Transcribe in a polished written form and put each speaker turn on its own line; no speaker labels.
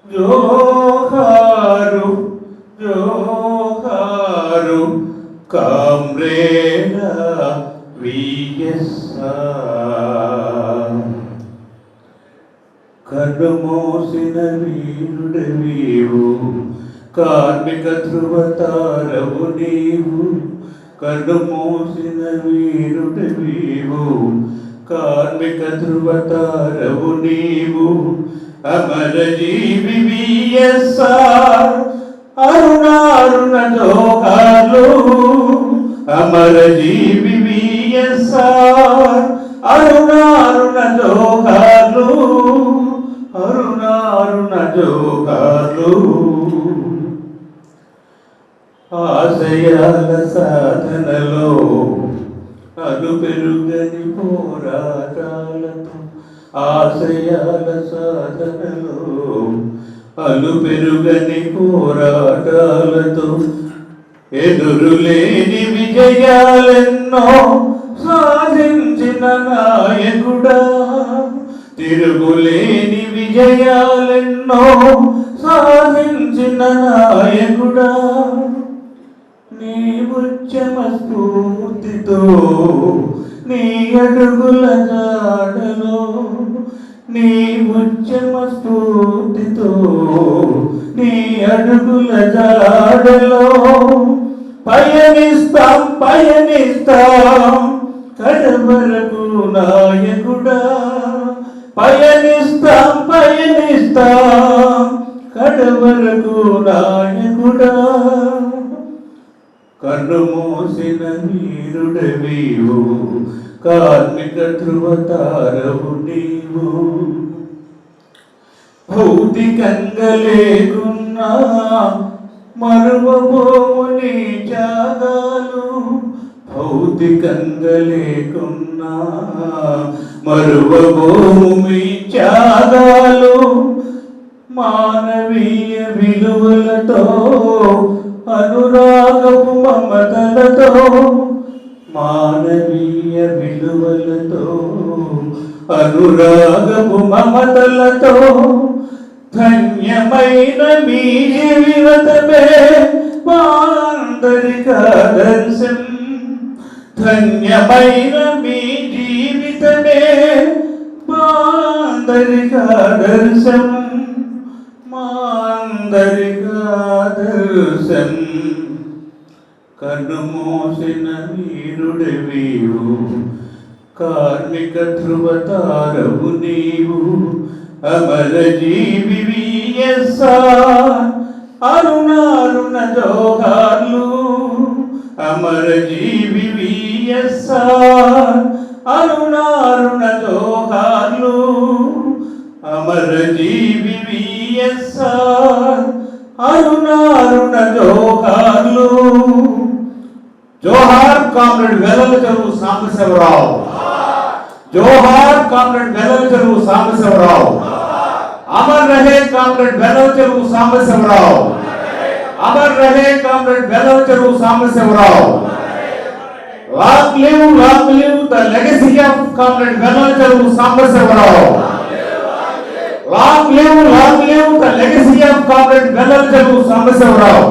జోహారు జోహారు కామ్రేడ VSR. కన్నుమూసిన వీరుడవీవు, కార్మిక ధృవతారవు నీవు. కన్నుమూసిన వీరుడవీవు, కార్మిక ధృవతారవు నీవు. అమర జీవి విఎస్ఆర్, అరుణారుణ జోహార్లు. అమర జీవి విఎస్ఆర్, అరుణారుణ జోహార్లు. అరుణారుణ జోహార్లు. ఆశయాల సాధనలో అలుపెరుగని పోరాటాలతో, ఆశయాల సాధనలో అలుపెరుగని పోరాటాలతో, ఎదురులేని విజయాలెన్నో సాధించిన నాయకుడా. తిరుగులేని విజయాలెన్నో సాధించిన నాయకుడా. నీ ఉద్యమ స్ఫూర్తితో, నీ అడుగుల జాడలో, నీ ఉద్యమ స్ఫూర్తితో, నీ అడుగుల జాడలో పయనిస్తాం పయనిస్తాం కడవరకు నాయకుడా. పయనిస్తాం పయనిస్తాం కడవరకు నాయకుడా. కన్నుమూసిన వీరుడవీవు, కార్మిక ధృవతారవు నీవు. భౌతికంగా లేకున్నా మరువబోము నీ త్యాగాలు. భౌతికంగా లేకున్నా మరువబోము మీ త్యాగాలు. మానవీయ విలువలతో, అనురాగపు మమతలతో, మానవీయ విలువలతో, అనురాగపు మమతలతో ధన్యమైన మీ జీవితమే మా అందరికి ఆదర్శం. ధన్యమైన మీ జీవితమే మా అందరికి ఆదర్శం. మా అందరికి ఆదర్శం. కన్నుమూసిన వీరుడవీవు, కార్మిక ధృవతారవు నీవు. అమర జీవి విఎస్ఆర్, అరుణారుణ జోహార్లు. అమర జీవి విఎస్ఆర్, అరుణారుణ జోహార్లు. అమర జీవి విఎస్ఆర్, అరుణారుణ జోహార్లు. జోహార్ కామ్రేడ్ వెలల చెరువు సాంబశివరావు. జోహార్ కామ్రేడ్ వెలల చెరువు సాంబశివరావు. అమర్ రహే కామ్రేడ్ వెలల చెరువు సాంబశివరావు. అమర్ రహే comrade Velala Cheruvu Sambasivarao. Long live the legacy of comrade Velala Cheruvu Sambasivarao. Long live the legacy of Comrade Veller Chalu Sambasivaravu.